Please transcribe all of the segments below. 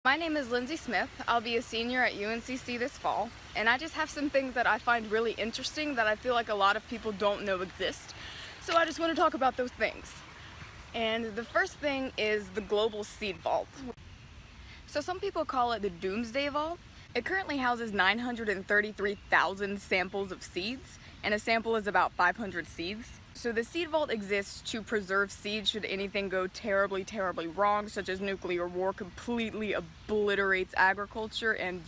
My name is Lindsay Smith. I'll be a senior at UNCC this fall, and I just have some things that I find really interesting that I feel like a lot of people don't know exist. So I just want to talk about those things. And the first thing is the global seed vault. So some people call it the Doomsday Vault. It currently houses 933,000 samples of seeds, and a sample is about 500 seeds. So the seed vault exists to preserve seeds should anything go terribly, terribly wrong, such as nuclear war completely obliterates agriculture and,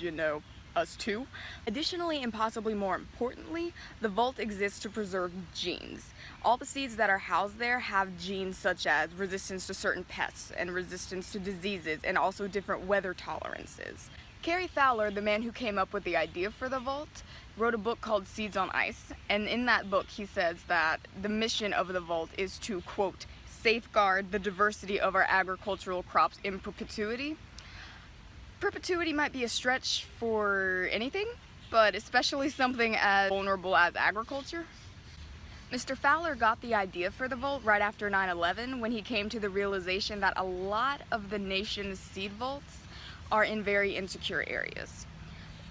us too. Additionally, and possibly more importantly, the vault exists to preserve genes. All the seeds that are housed there have genes such as resistance to certain pests and resistance to diseases and also different weather tolerances. Cary Fowler, the man who came up with the idea for the vault, wrote a book called Seeds on Ice, and in that book he says that the mission of the vault is to, quote, safeguard the diversity of our agricultural crops in perpetuity. Perpetuity might be a stretch for anything, but especially something as vulnerable as agriculture. Mr. Fowler got the idea for the vault right after 9/11 when he came to the realization that a lot of the nation's seed vaults are in very insecure areas.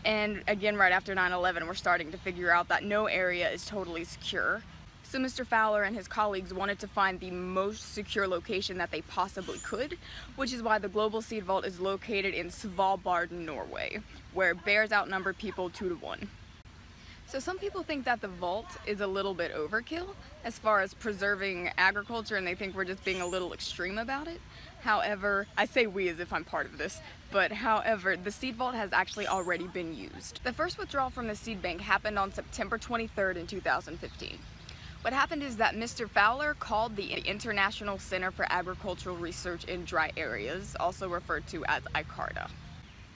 And again, right after 9/11, we're starting to figure out that no area is totally secure. So Mr. Fowler and his colleagues wanted to find the most secure location that they possibly could, which is why the Global Seed Vault is located in Svalbard, Norway, where bears outnumber people 2-to-1. So some people think that the vault is a little bit overkill as far as preserving agriculture, and they think we're just being a little extreme about it. However, I say we as if I'm part of this, but however, the seed vault has actually already been used. The first withdrawal from the seed bank happened on September 23rd in 2015. What happened is that Mr. Fowler called the International Center for Agricultural Research in Dry Areas, also referred to as ICARDA.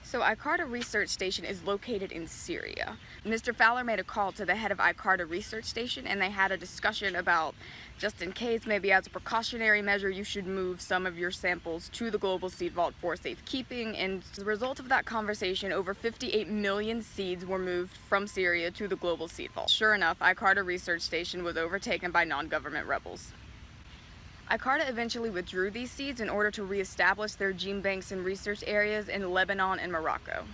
So ICARDA Research Station is located in Syria. Mr. Fowler made a call to the head of ICARDA Research Station, and they had a discussion about, just in case, maybe as a precautionary measure, you should move some of your samples to the Global Seed Vault for safekeeping. And as a result of that conversation, over 58 million seeds were moved from Syria to the Global Seed Vault. Sure enough, ICARDA Research Station was overtaken by non-government rebels. ICARDA eventually withdrew these seeds in order to re-establish their gene banks and research areas in Lebanon and Morocco.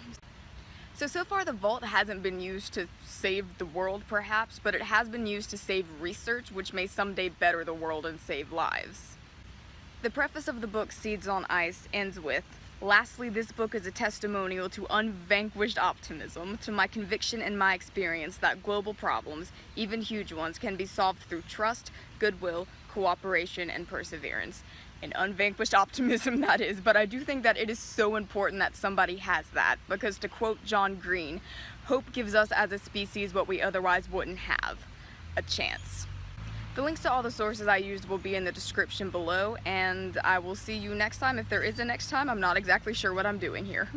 So far the vault hasn't been used to save the world perhaps, but it has been used to save research, which may someday better the world and save lives. The preface of the book Seeds on Ice ends with, "Lastly, this book is a testimonial to unvanquished optimism, to my conviction and my experience that global problems, even huge ones, can be solved through trust, goodwill, cooperation, and perseverance." An unvanquished optimism, that is, but I do think that it is so important that somebody has that, because to quote John Green, hope gives us as a species what we otherwise wouldn't have, a chance. The links to all the sources I used will be in the description below, and I will see you next time. If there is a next time, I'm not exactly sure what I'm doing here.